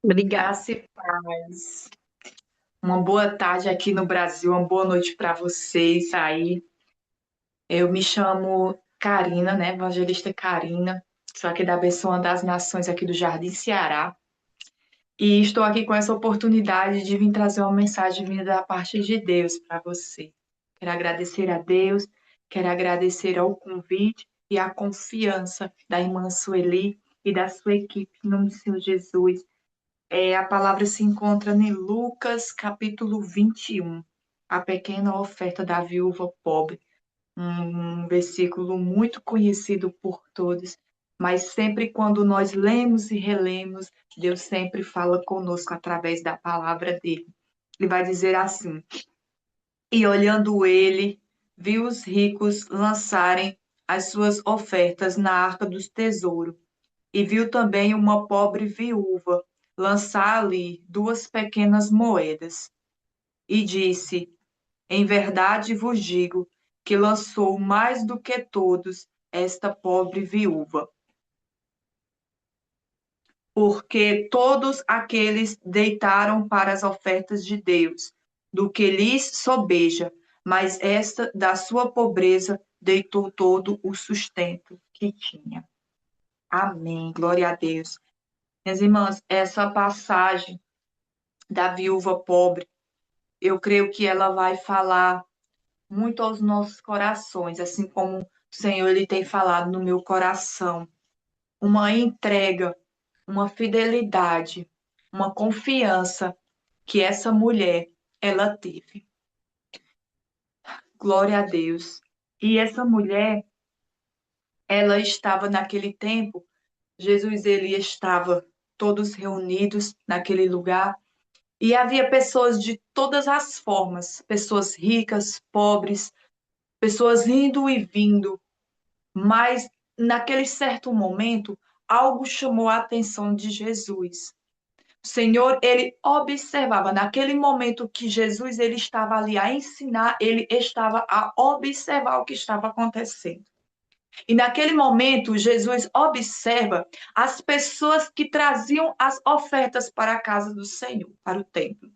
Obrigada. Graça e paz. Uma boa tarde aqui no Brasil, uma boa noite para vocês aí. Eu me chamo Karina, né? Evangelista Karina, sou aqui da Abençoa das Nações, aqui do Jardim Ceará. E estou aqui com essa oportunidade de vir trazer uma mensagem vinda da parte de Deus para você. Quero agradecer a Deus, quero agradecer ao convite e à confiança da irmã Sueli e da sua equipe, em nome do Senhor Jesus. A palavra se encontra em Lucas, capítulo 21, a pequena oferta da viúva pobre, um versículo muito conhecido por todos, mas sempre quando nós lemos e relemos, Deus sempre fala conosco através da palavra dele. Ele vai dizer assim: E olhando ele, viu os ricos lançarem as suas ofertas na arca dos tesouros e viu também uma pobre viúva lançar ali duas pequenas moedas. E disse: Em verdade vos digo que lançou mais do que todos esta pobre viúva. Porque todos aqueles deitaram para as ofertas de Deus, do que lhes sobeja, mas esta da sua pobreza deitou todo o sustento que tinha. Amém. Glória a Deus. Minhas irmãs, essa passagem da viúva pobre, eu creio que ela vai falar muito aos nossos corações, assim como o Senhor ele tem falado no meu coração. Uma entrega, uma fidelidade, uma confiança que essa mulher ela teve. Glória a Deus. E essa mulher, ela estava naquele tempo, Jesus ele estava todos reunidos naquele lugar. E havia pessoas de todas as formas, pessoas ricas, pobres, pessoas indo e vindo, mas naquele certo momento, algo chamou a atenção de Jesus. O Senhor, ele observava, naquele momento que Jesus ele estava ali a ensinar, ele estava a observar o que estava acontecendo. E naquele momento, Jesus observa as pessoas que traziam as ofertas para a casa do Senhor, para o templo.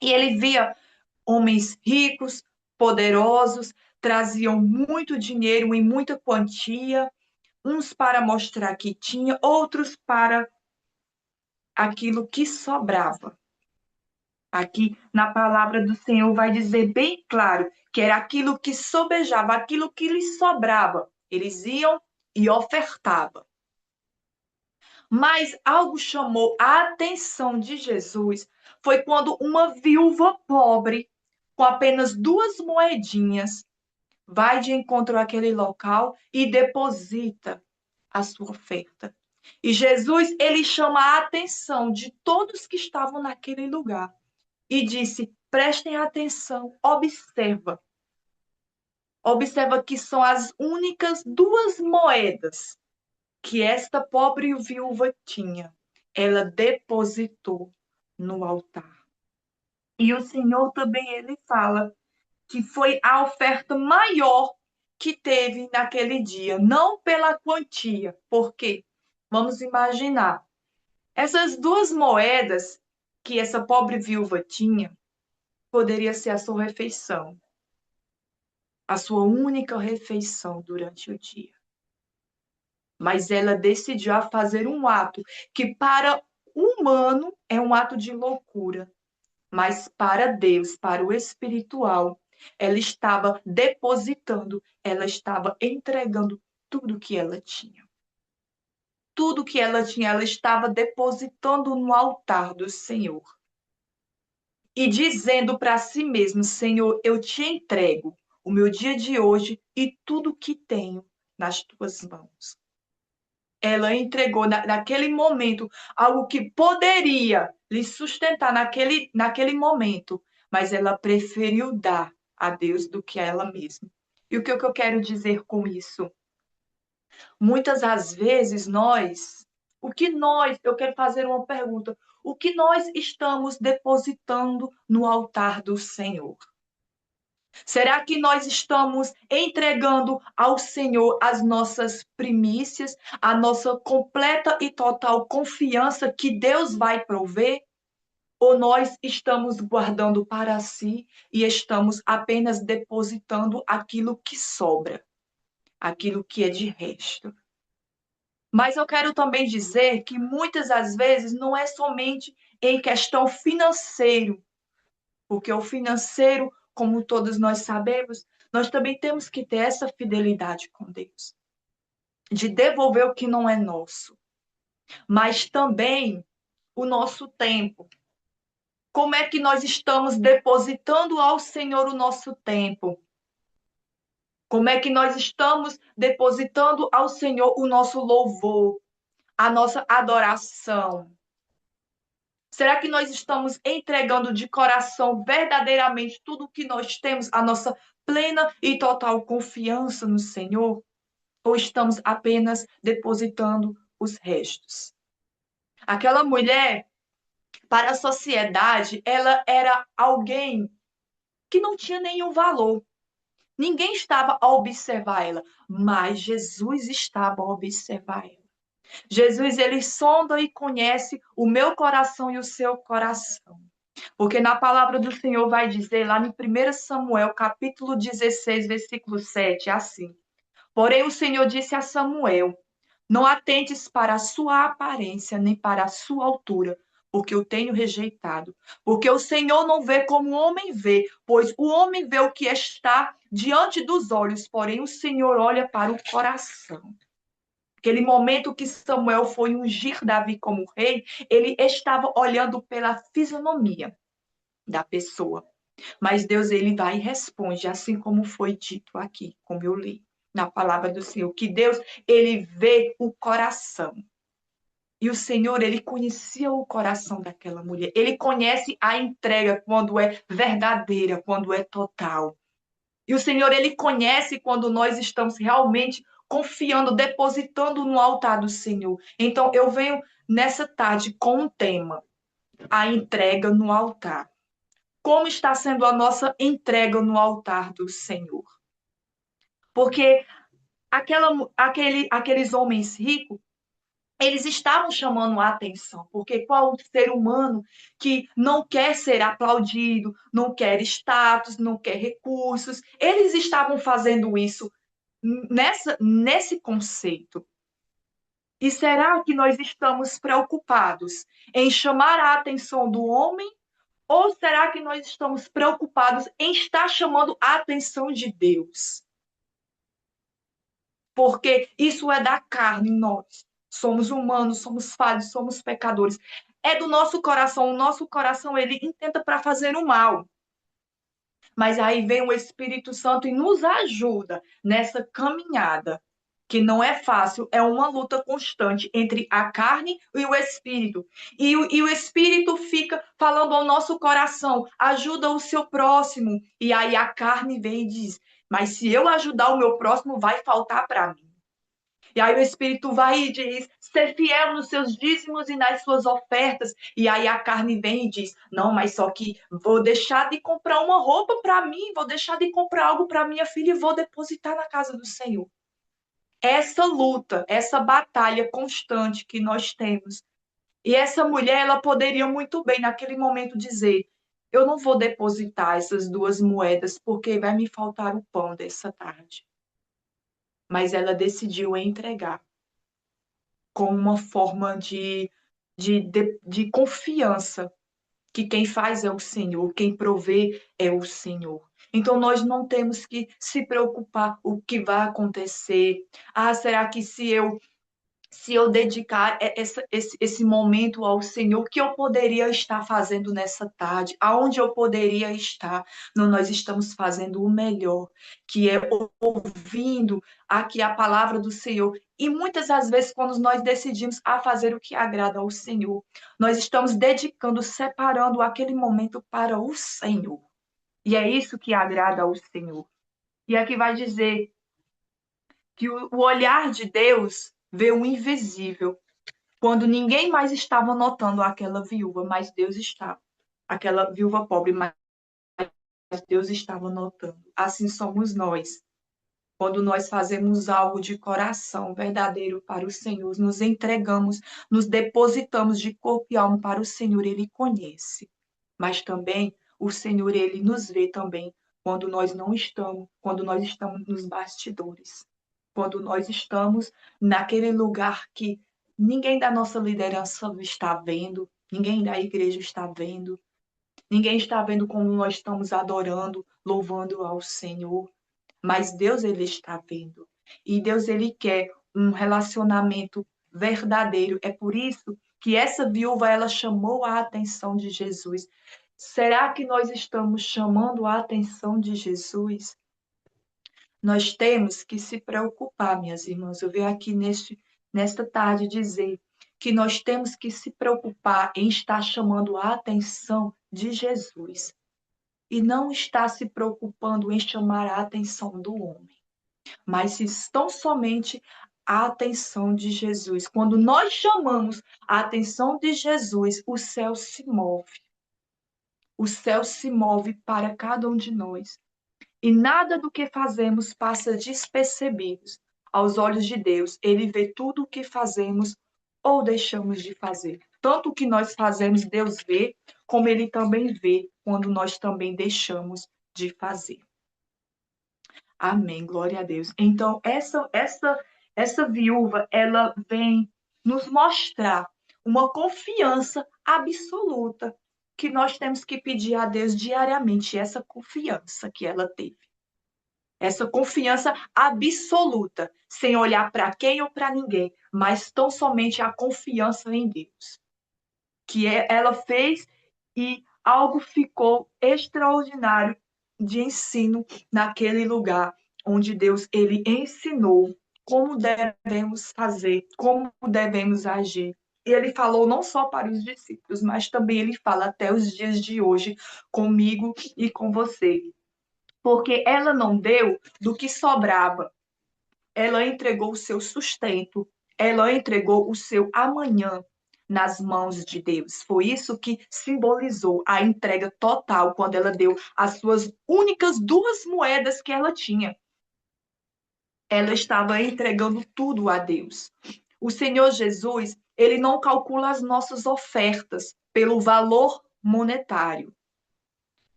E ele via homens ricos, poderosos, traziam muito dinheiro em muita quantia, uns para mostrar que tinha, outros para aquilo que sobrava. Aqui na palavra do Senhor vai dizer bem claro que era aquilo que sobejava, aquilo que lhes sobrava. Eles iam e ofertavam. Mas algo chamou a atenção de Jesus foi quando uma viúva pobre, com apenas duas moedinhas, vai de encontro àquele local e deposita a sua oferta. E Jesus, ele chama a atenção de todos que estavam naquele lugar e disse: prestem atenção, observa. Observa que são as únicas duas moedas que esta pobre viúva tinha. Ela depositou no altar. E o Senhor também ele fala que foi a oferta maior que teve naquele dia, não pela quantia, porque vamos imaginar, essas duas moedas que essa pobre viúva tinha, poderia ser a sua refeição, a sua única refeição durante o dia. Mas ela decidiu a fazer um ato que para o humano é um ato de loucura, mas para Deus, para o espiritual, ela estava depositando, ela estava entregando tudo que ela tinha. Tudo que ela tinha, ela estava depositando no altar do Senhor. E dizendo para si mesma: Senhor, eu te entrego o meu dia de hoje e tudo que tenho nas tuas mãos. Ela entregou naquele momento algo que poderia lhe sustentar naquele momento, mas ela preferiu dar a Deus do que a ela mesma. E o que eu quero dizer com isso? Muitas das vezes eu quero fazer uma pergunta, o que nós estamos depositando no altar do Senhor? Será que nós estamos entregando ao Senhor as nossas primícias, a nossa completa e total confiança que Deus vai prover? Ou nós estamos guardando para si e estamos apenas depositando aquilo que sobra, aquilo que é de resto? Mas eu quero também dizer que muitas das vezes não é somente em questão financeiro, porque o financeiro, como todos nós sabemos, nós também temos que ter essa fidelidade com Deus, de devolver o que não é nosso, mas também o nosso tempo. Como é que nós estamos depositando ao Senhor o nosso tempo? Como é que nós estamos depositando ao Senhor o nosso louvor, a nossa adoração? Será que nós estamos entregando de coração verdadeiramente tudo o que nós temos, a nossa plena e total confiança no Senhor? Ou estamos apenas depositando os restos? Aquela mulher, para a sociedade, ela era alguém que não tinha nenhum valor. Ninguém estava a observar ela, mas Jesus estava a observar ela. Jesus, ele sonda e conhece o meu coração e o seu coração. Porque na palavra do Senhor vai dizer lá em 1 Samuel, capítulo 16, versículo 7, assim: Porém o Senhor disse a Samuel: Não atentes para a sua aparência, nem para a sua altura, porque eu tenho rejeitado. Porque o Senhor não vê como o homem vê, pois o homem vê o que está diante dos olhos, porém o Senhor olha para o coração. Aquele momento que Samuel foi ungir Davi como rei, ele estava olhando pela fisionomia da pessoa. Mas Deus, ele vai e responde, assim como foi dito aqui, como eu li na palavra do Senhor, que Deus, ele vê o coração. E o Senhor, ele conhecia o coração daquela mulher. Ele conhece a entrega quando é verdadeira, quando é total. E o Senhor, ele conhece quando nós estamos realmente confiando, depositando no altar do Senhor. Então, eu venho nessa tarde com um tema: a entrega no altar. Como está sendo a nossa entrega no altar do Senhor? Porque aqueles homens ricos, eles estavam chamando a atenção, porque qual ser humano que não quer ser aplaudido, não quer status, não quer recursos? Eles estavam fazendo isso nesse conceito. E será que nós estamos preocupados em chamar a atenção do homem? Ou será que nós estamos preocupados em estar chamando a atenção de Deus? Porque isso é da carne, nós. Somos humanos, somos falhos, somos pecadores. É do nosso coração. O nosso coração, ele intenta para fazer o mal. Mas aí vem o Espírito Santo e nos ajuda nessa caminhada, que não é fácil, é uma luta constante entre a carne e o Espírito. E o Espírito fica falando ao nosso coração, ajuda o seu próximo. E aí a carne vem e diz, mas se eu ajudar o meu próximo, vai faltar para mim. E aí o Espírito vai e diz, ser fiel nos seus dízimos e nas suas ofertas. E aí a carne vem e diz, não, mas só que vou deixar de comprar uma roupa para mim, vou deixar de comprar algo para minha filha e vou depositar na casa do Senhor. Essa luta, essa batalha constante que nós temos. E essa mulher, ela poderia muito bem naquele momento dizer, eu não vou depositar essas 2 moedas porque vai me faltar o pão dessa tarde. Mas ela decidiu entregar como uma forma de confiança que quem faz é o Senhor, quem provê é o Senhor. Então, nós não temos que se preocupar o que vai acontecer. Ah, será que se eu dedicar esse momento ao Senhor, o que eu poderia estar fazendo nessa tarde? Aonde eu poderia estar? Não, nós estamos fazendo o melhor, que é ouvindo aqui a palavra do Senhor. E muitas das vezes, quando nós decidimos a fazer o que agrada ao Senhor, nós estamos dedicando, separando aquele momento para o Senhor. E é isso que agrada ao Senhor. E aqui vai dizer que o olhar de Deus vê o invisível, quando ninguém mais estava notando aquela viúva, mas Deus estava. Aquela viúva pobre, mas Deus estava notando. Assim somos nós. Quando nós fazemos algo de coração verdadeiro para o Senhor, nos entregamos, nos depositamos de corpo e alma para o Senhor, Ele conhece. Mas também o Senhor, Ele nos vê também quando nós não estamos, quando nós estamos nos bastidores, quando nós estamos naquele lugar que ninguém da nossa liderança está vendo, ninguém da igreja está vendo, ninguém está vendo como nós estamos adorando, louvando ao Senhor. Mas Deus, ele está vendo. E Deus, ele quer um relacionamento verdadeiro. É por isso que essa viúva, ela chamou a atenção de Jesus. Será que nós estamos chamando a atenção de Jesus? Nós temos que se preocupar, minhas irmãs. Eu venho aqui nesta tarde dizer que nós temos que se preocupar em estar chamando a atenção de Jesus e não estar se preocupando em chamar a atenção do homem, mas se tão somente a atenção de Jesus. Quando nós chamamos a atenção de Jesus, o céu se move. O céu se move para cada um de nós. E nada do que fazemos passa despercebido. Aos olhos de Deus, Ele vê tudo o que fazemos ou deixamos de fazer. Tanto o que nós fazemos, Deus vê, como Ele também vê quando nós também deixamos de fazer. Amém, glória a Deus. Então, essa viúva, ela vem nos mostrar uma confiança absoluta que nós temos que pedir a Deus diariamente, essa confiança que ela teve. Essa confiança absoluta, sem olhar para quem ou para ninguém, mas tão somente a confiança em Deus. Ela fez e algo ficou extraordinário de ensino naquele lugar onde Deus ele ensinou como devemos fazer, como devemos agir. E ele falou não só para os discípulos, mas também ele fala até os dias de hoje comigo e com você. Porque ela não deu do que sobrava. Ela entregou o seu sustento, ela entregou o seu amanhã nas mãos de Deus. Foi isso que simbolizou a entrega total quando ela deu as suas únicas 2 moedas que ela tinha. Ela estava entregando tudo a Deus. O Senhor Jesus, ele não calcula as nossas ofertas pelo valor monetário,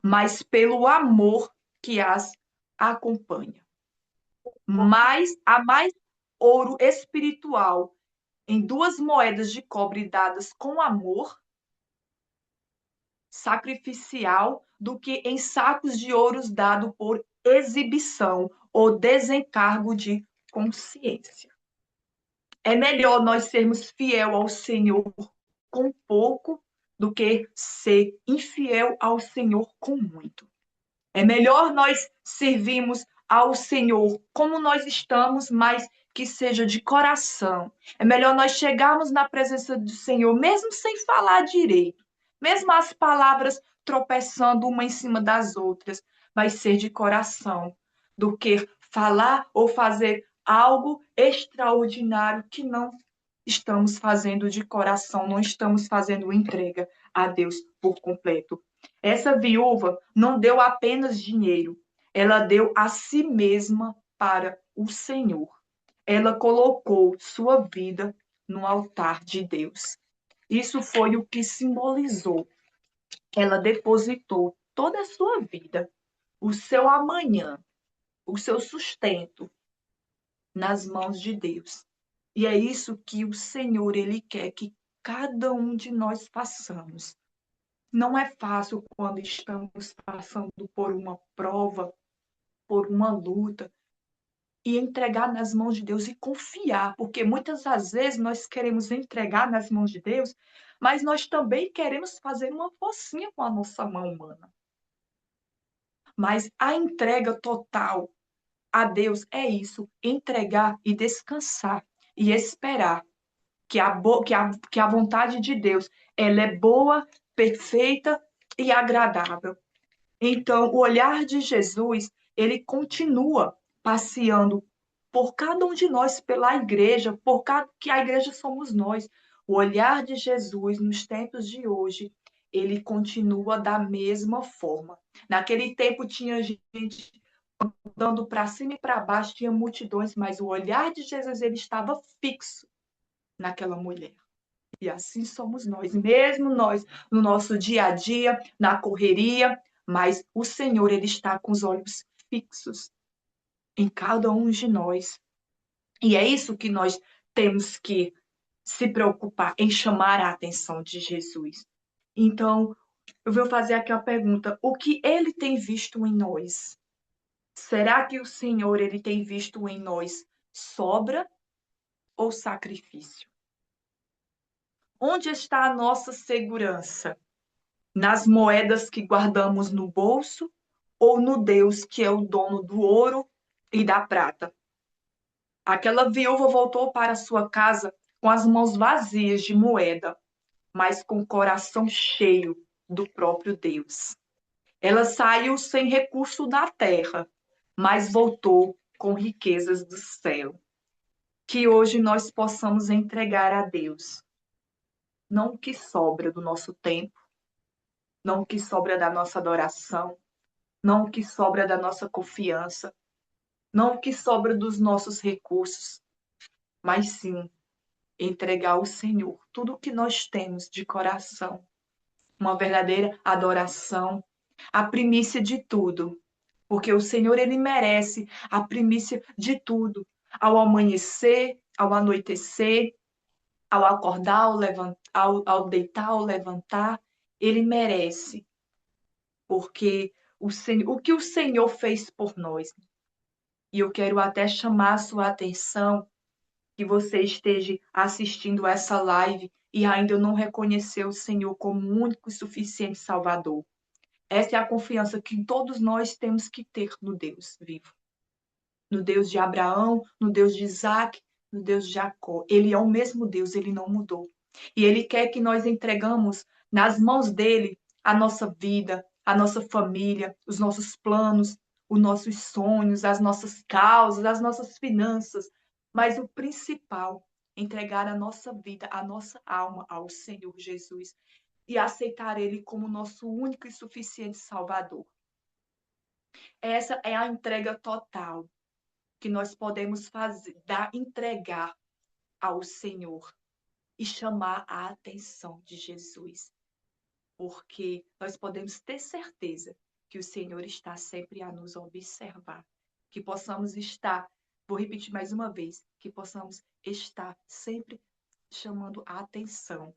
mas pelo amor que as acompanha. Há mais ouro espiritual em 2 moedas de cobre dadas com amor sacrificial do que em sacos de ouros dado por exibição ou desencargo de consciência. É melhor nós sermos fiel ao Senhor com pouco do que ser infiel ao Senhor com muito. É melhor nós servirmos ao Senhor como nós estamos, mas que seja de coração. É melhor nós chegarmos na presença do Senhor, mesmo sem falar direito, mesmo as palavras tropeçando uma em cima das outras, vai ser de coração, do que falar ou fazer algo extraordinário que não estamos fazendo de coração, não estamos fazendo entrega a Deus por completo. Essa viúva não deu apenas dinheiro, ela deu a si mesma para o Senhor. Ela colocou sua vida no altar de Deus. Isso foi o que simbolizou. Ela depositou toda a sua vida, o seu amanhã, o seu sustento nas mãos de Deus. E é isso que o Senhor, ele quer que cada um de nós façamos. Não é fácil quando estamos passando por uma prova, por uma luta, e entregar nas mãos de Deus e confiar, porque muitas das vezes nós queremos entregar nas mãos de Deus, mas nós também queremos fazer uma forcinha com a nossa mão humana. Mas a entrega total a Deus é isso, entregar e descansar e esperar que a vontade de Deus ela é boa, perfeita e agradável. Então, o olhar de Jesus, ele continua passeando por cada um de nós, pela igreja, que a igreja somos nós. O olhar de Jesus nos tempos de hoje, ele continua da mesma forma. Naquele tempo tinha gente dando para cima e para baixo, tinha multidões, mas o olhar de Jesus ele estava fixo naquela mulher. E assim somos nós, mesmo nós, no nosso dia a dia, na correria, mas o Senhor, Ele está com os olhos fixos em cada um de nós. E é isso que nós temos que se preocupar, em chamar a atenção de Jesus. Então, eu vou fazer aqui a pergunta: o que Ele tem visto em nós? Será que o Senhor, Ele tem visto em nós sobra ou sacrifício? Onde está a nossa segurança? Nas moedas que guardamos no bolso ou no Deus que é o dono do ouro e da prata? Aquela viúva voltou para sua casa com as mãos vazias de moeda, mas com o coração cheio do próprio Deus. Ela saiu sem recurso da terra, mas voltou com riquezas do céu. Que hoje nós possamos entregar a Deus, não o que sobra do nosso tempo, não o que sobra da nossa adoração, não o que sobra da nossa confiança, não o que sobra dos nossos recursos, mas sim entregar ao Senhor tudo o que nós temos de coração, uma verdadeira adoração, a primícia de tudo, porque o Senhor ele merece a primícia de tudo, ao amanhecer, ao anoitecer, ao acordar, ao levantar, ao deitar, ao levantar, ele merece, porque o que o Senhor fez por nós. E eu quero até chamar a sua atenção que você esteja assistindo essa live e ainda não reconheceu o Senhor como o único e suficiente Salvador. Essa é a confiança que todos nós temos que ter no Deus vivo. No Deus de Abraão, no Deus de Isaac, no Deus de Jacó. Ele é o mesmo Deus, ele não mudou. E ele quer que nós entregamos nas mãos dele a nossa vida, a nossa família, os nossos planos, os nossos sonhos, as nossas causas, as nossas finanças. Mas o principal, entregar a nossa vida, a nossa alma ao Senhor Jesus e aceitar ele como nosso único e suficiente Salvador. Essa é a entrega total que nós podemos fazer, entregar ao Senhor e chamar a atenção de Jesus, porque nós podemos ter certeza que o Senhor está sempre a nos observar, que possamos estar, vou repetir mais uma vez, que possamos estar sempre chamando a atenção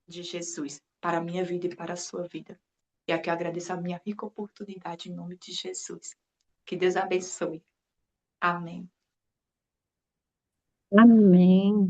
de Jesus para a minha vida e para a sua vida. E aqui eu agradeço a minha rica oportunidade em nome de Jesus. Que Deus abençoe. Amém. Amém.